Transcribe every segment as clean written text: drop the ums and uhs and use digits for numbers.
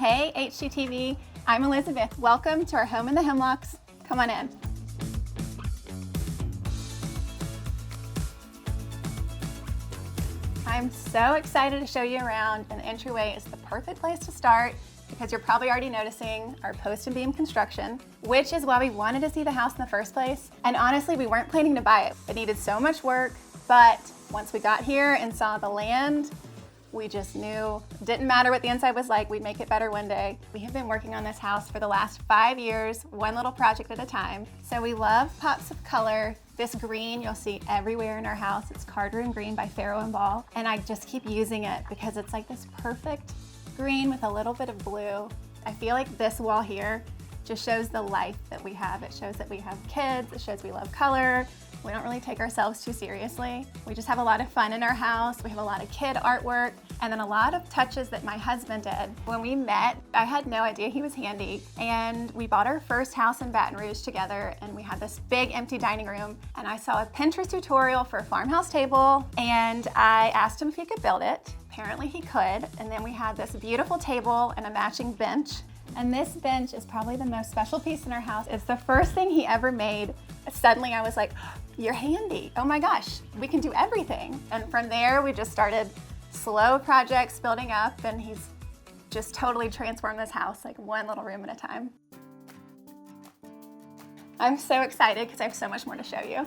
Hey HGTV, I'm Elizabeth. Welcome to our home in the Hemlocks. Come on in. I'm so excited to show you around, and the entryway is the perfect place to start because you're probably already noticing our post and beam construction, which is why we wanted to see the house in the first place. And honestly, we weren't planning to buy it. It needed so much work, but once we got here and saw the land, we just knew it didn't matter what the inside was like, we'd make it better one day. We have been working on this house for the last 5 years, one little project at a time. So we love pops of color. This green you'll see everywhere in our house. It's card room green by Farrow and Ball. And I just keep using it because it's like this perfect green with a little bit of blue. I feel like this wall here just shows the life that we have. It shows that we have kids, it shows we love color. We don't really take ourselves too seriously. We just have a lot of fun in our house. We have a lot of kid artwork and then a lot of touches that my husband did. When we met, I had no idea he was handy, and we bought our first house in Baton Rouge together, and we had this big empty dining room, and I saw a Pinterest tutorial for a farmhouse table, and I asked him if he could build it. Apparently he could, and then we had this beautiful table and a matching bench. And this bench is probably the most special piece in our house. It's the first thing he ever made. Suddenly I was like, you're handy. Oh my gosh, we can do everything. And from there, we just started slow projects building up, and he's just totally transformed this house, like one little room at a time. I'm so excited because I have so much more to show you.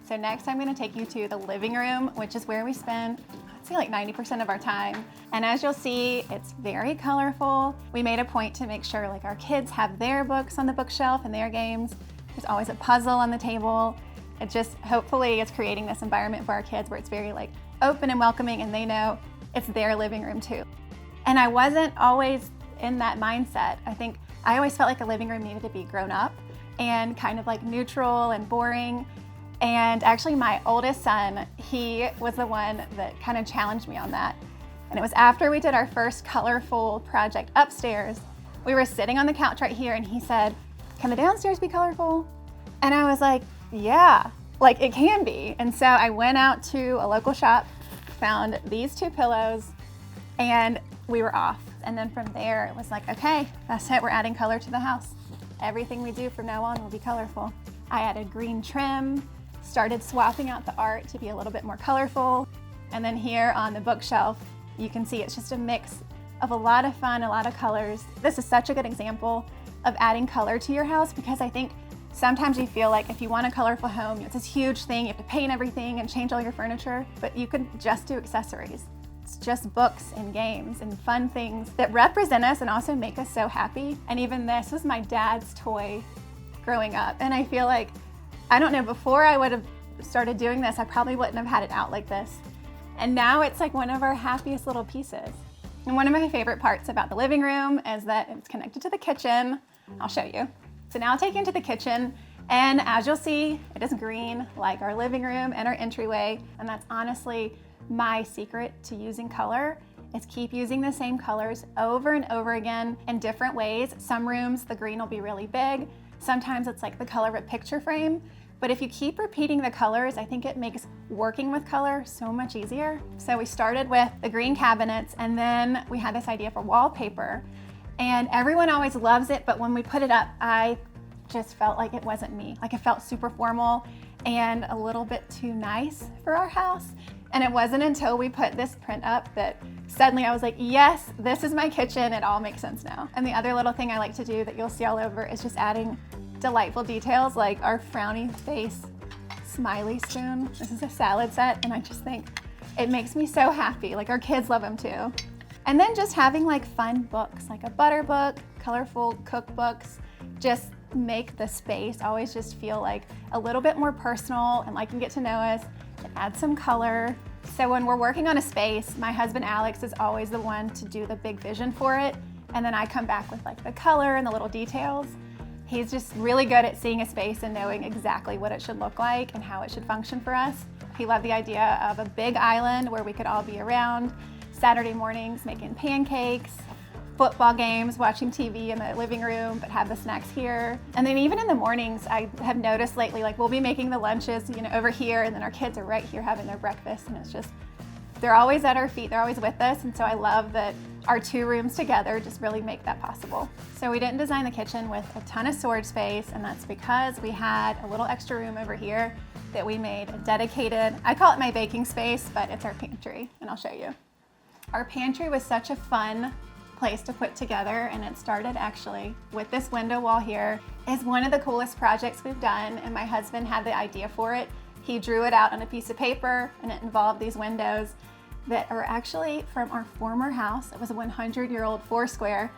So next I'm gonna take you to the living room, which is where we spend, I'd say like 90% of our time. And as you'll see, it's very colorful. We made a point to make sure like our kids have their books on the bookshelf and their games. There's always a puzzle on the table. It just, hopefully it's creating this environment for our kids where it's very like open and welcoming, and they know it's their living room too. And I wasn't always in that mindset. I think I always felt like a living room needed to be grown up and kind of like neutral and boring. And actually my oldest son, he was the one that kind of challenged me on that. And it was after we did our first colorful project upstairs. We were sitting on the couch right here, and he said, can the downstairs be colorful? And I was like, yeah, like it can be. And so I went out to a local shop, found these 2 pillows, and we were off. And then from there, it was like, okay, that's it, we're adding color to the house. Everything we do from now on will be colorful. I added green trim, started swapping out the art to be a little bit more colorful. And then here on the bookshelf, you can see it's just a mix of a lot of fun, a lot of colors. This is such a good example of adding color to your house, because I think sometimes you feel like if you want a colorful home, it's this huge thing, you have to paint everything and change all your furniture, but you could just do accessories. It's just books and games and fun things that represent us and also make us so happy. And even this was my dad's toy growing up. And I feel like, I don't know, before I would have started doing this, I probably wouldn't have had it out like this. And now it's like one of our happiest little pieces. And one of my favorite parts about the living room is that it's connected to the kitchen. I'll show you. So now I'll take you into the kitchen, and as you'll see, it is green like our living room and our entryway. And that's honestly my secret to using color, is keep using the same colors over and over again in different ways. Some rooms, the green will be really big. Sometimes it's like the color of a picture frame. But if you keep repeating the colors, I think it makes working with color so much easier. So we started with the green cabinets, and then we had this idea for wallpaper. And everyone always loves it, but when we put it up, I just felt like it wasn't me. Like it felt super formal and a little bit too nice for our house. And it wasn't until we put this print up that suddenly I was like, yes, this is my kitchen. It all makes sense now. And the other little thing I like to do that you'll see all over is just adding delightful details, like our frowny face smiley spoon. This is a salad set, and I just think it makes me so happy. Like our kids love them too. And then just having like fun books, like a butter book, colorful cookbooks, just make the space always just feel like a little bit more personal and like you get to know us. It adds some color. So when we're working on a space, my husband Alex is always the one to do the big vision for it. And then I come back with like the color and the little details. He's just really good at seeing a space and knowing exactly what it should look like and how it should function for us. He loved the idea of a big island where we could all be around. Saturday mornings making pancakes, football games, watching TV in the living room, but have the snacks here. And then even in the mornings, I have noticed lately, like we'll be making the lunches, over here, and then our kids are right here having their breakfast, and it's just They're always at our feet, they're always with us, and so I love that our 2 rooms together just really make that possible. So we didn't design the kitchen with a ton of storage space, and that's because we had a little extra room over here that we made a dedicated, I call it my baking space, but it's our pantry, and I'll show you. Our pantry was such a fun place to put together, and it started actually with this window wall here. It's one of the coolest projects we've done, and my husband had the idea for it. He drew it out on a piece of paper, and it involved these windows that are actually from our former house. It was a 100-year-old 4-square,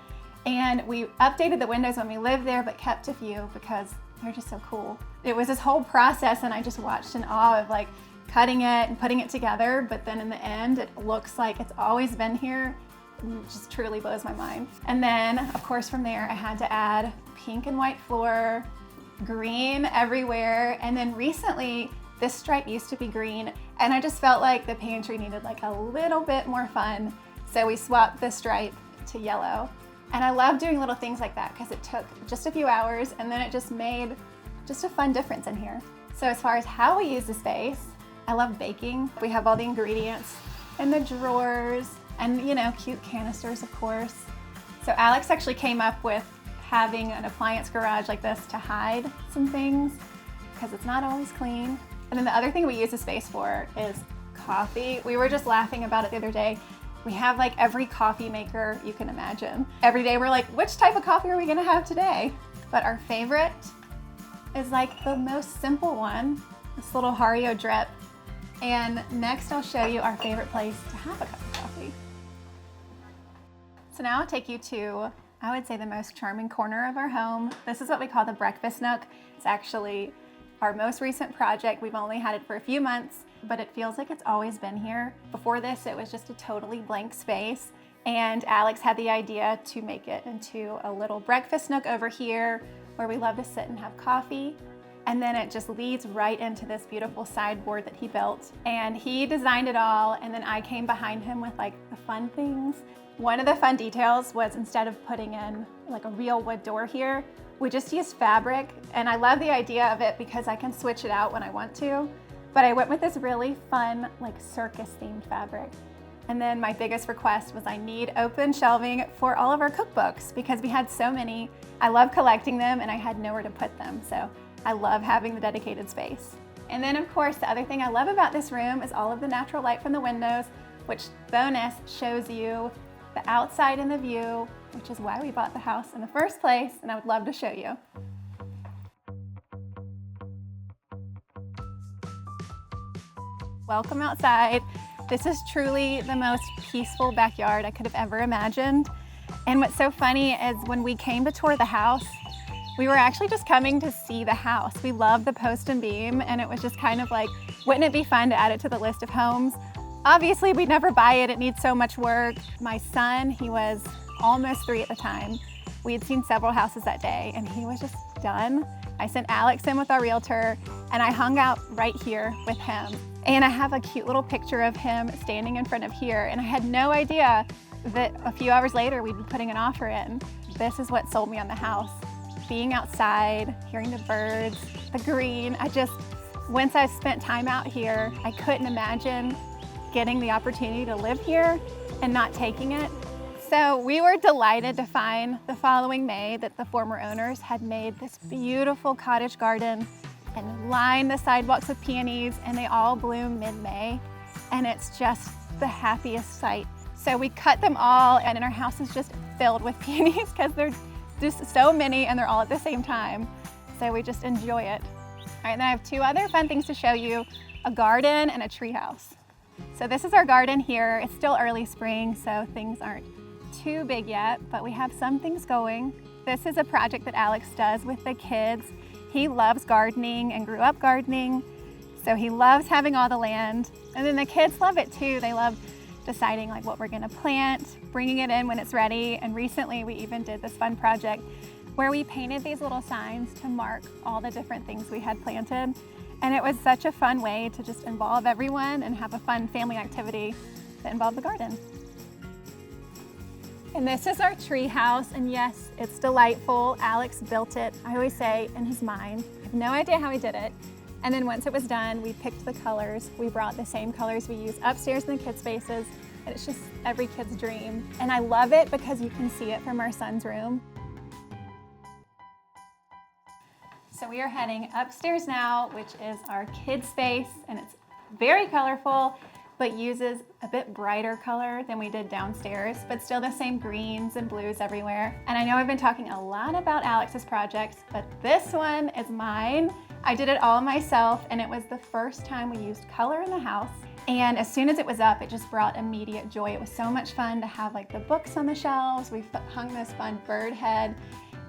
and we updated the windows when we lived there, but kept a few because they're just so cool. It was this whole process, and I just watched in awe of like cutting it and putting it together, but then in the end, it looks like it's always been here. It just truly blows my mind. And then, of course, from there, I had to add pink and white floor, green everywhere, and then recently, this stripe used to be green, and I just felt like the pantry needed like a little bit more fun, so we swapped the stripe to yellow. And I love doing little things like that because it took just a few hours, and then it just made just a fun difference in here. So as far as how we use the space, I love baking. We have all the ingredients in the drawers, and you know, cute canisters, of course. So Alex actually came up with having an appliance garage like this to hide some things because it's not always clean. And then the other thing we use the space for is coffee. We were just laughing about it the other day. We have like every coffee maker you can imagine. Every day we're like, which type of coffee are we gonna have today? But our favorite is like the most simple one, this little Hario drip. And next I'll show you our favorite place to have a cup of coffee. So now I'll take you to, I would say, the most charming corner of our home. This is what we call the breakfast nook. It's actually our most recent project. We've only had it for a few months, but it feels like it's always been here. Before this, it was just a totally blank space. And Alex had the idea to make it into a little breakfast nook over here where we love to sit and have coffee. And then it just leads right into this beautiful sideboard that he built. And he designed it all, and then I came behind him with like the fun things. One of the fun details was instead of putting in like a real wood door here, we just used fabric, and I love the idea of it because I can switch it out when I want to. But I went with this really fun, like circus-themed fabric. And then my biggest request was I need open shelving for all of our cookbooks because we had so many. I love collecting them, and I had nowhere to put them, so I love having the dedicated space. And then, of course, the other thing I love about this room is all of the natural light from the windows, which bonus shows you the outside and the view, which is why we bought the house in the first place, and I would love to show you. Welcome outside. This is truly the most peaceful backyard I could have ever imagined. And what's so funny is when we came to tour the house, we were actually just coming to see the house. We love the post and beam, and it was just kind of like, wouldn't it be fun to add it to the list of homes? Obviously, we'd never buy it. It needs so much work. My son, he was almost 3 at the time. We had seen several houses that day, and he was just done. I sent Alex in with our realtor, and I hung out right here with him. And I have a cute little picture of him standing in front of here, and I had no idea that a few hours later we'd be putting an offer in. This is what sold me on the house. Being outside, hearing the birds, the green. Once I spent time out here, I couldn't imagine getting the opportunity to live here and not taking it. So we were delighted to find the following May that the former owners had made this beautiful cottage garden and lined the sidewalks with peonies, and they all bloom mid-May, and it's just the happiest sight. So we cut them all, and our house is just filled with peonies because there's just so many and they're all at the same time. So we just enjoy it. All right, then I have 2 other fun things to show you, a garden and a treehouse. So this is our garden here. It's still early spring, so things aren't too big yet, but we have some things going. This is a project that Alex does with the kids. He loves gardening and grew up gardening, so he loves having all the land. And then the kids love it too. They love deciding like what we're gonna plant, bringing it in when it's ready. And recently we even did this fun project where we painted these little signs to mark all the different things we had planted. And it was such a fun way to just involve everyone and have a fun family activity that involved the garden. And this is our tree house, and yes, it's delightful. Alex built it, I always say, in his mind. I have no idea how he did it, And then once it was done, we picked the colors. We brought the same colors we use upstairs in the kids' spaces. And it's just every kid's dream. And I love it because you can see it from our son's room. So we are heading upstairs now, which is our kids' space, and it's very colorful, but uses a bit brighter color than we did downstairs, but still the same greens and blues everywhere. And I know I've been talking a lot about Alex's projects, but this one is mine. I did it all myself, and it was the first time we used color in the house. And as soon as it was up, it just brought immediate joy. It was so much fun to have like the books on the shelves. We hung this fun bird head,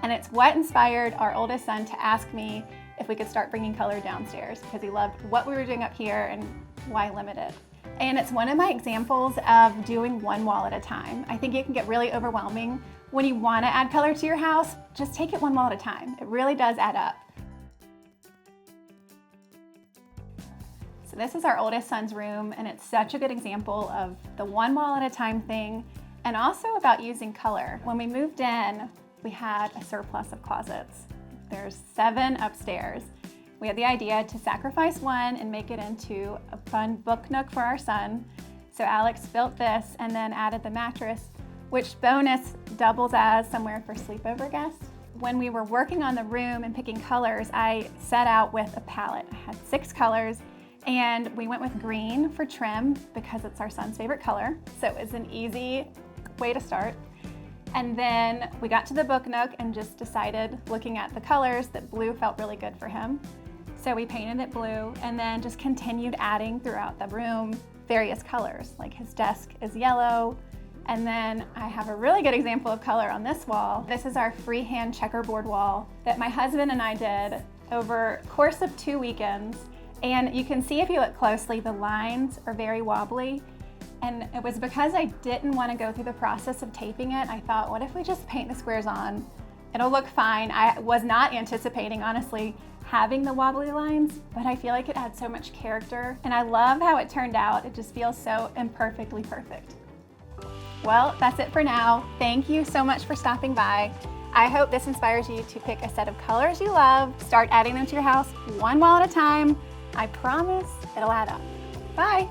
and it's what inspired our oldest son to ask me if we could start bringing color downstairs, because he loved what we were doing up here and why limit it. And it's one of my examples of doing one wall at a time. I think it can get really overwhelming when you want to add color to your house. Just take it one wall at a time. It really does add up. So this is our oldest son's room, and it's such a good example of the one wall at a time thing, and also about using color. When we moved in, we had a surplus of closets. There's 7 upstairs. We had the idea to sacrifice one and make it into a fun book nook for our son. So Alex built this and then added the mattress, which bonus doubles as somewhere for sleepover guests. When we were working on the room and picking colors, I set out with a palette. I had 6 colors, and we went with green for trim because it's our son's favorite color. So it was an easy way to start. And then we got to the book nook and just decided, looking at the colors, that blue felt really good for him. So we painted it blue and then just continued adding throughout the room various colors. Like his desk is yellow. And then I have a really good example of color on this wall. This is our freehand checkerboard wall that my husband and I did over the course of 2 weekends. And you can see if you look closely, the lines are very wobbly. And it was because I didn't want to go through the process of taping it. I thought, what if we just paint the squares on? It'll look fine. I was not anticipating, honestly, having the wobbly lines, but I feel like it adds so much character. And I love how it turned out. It just feels so imperfectly perfect. Well, that's it for now. Thank you so much for stopping by. I hope this inspires you to pick a set of colors you love, start adding them to your house one wall at a time. I promise it'll add up. Bye.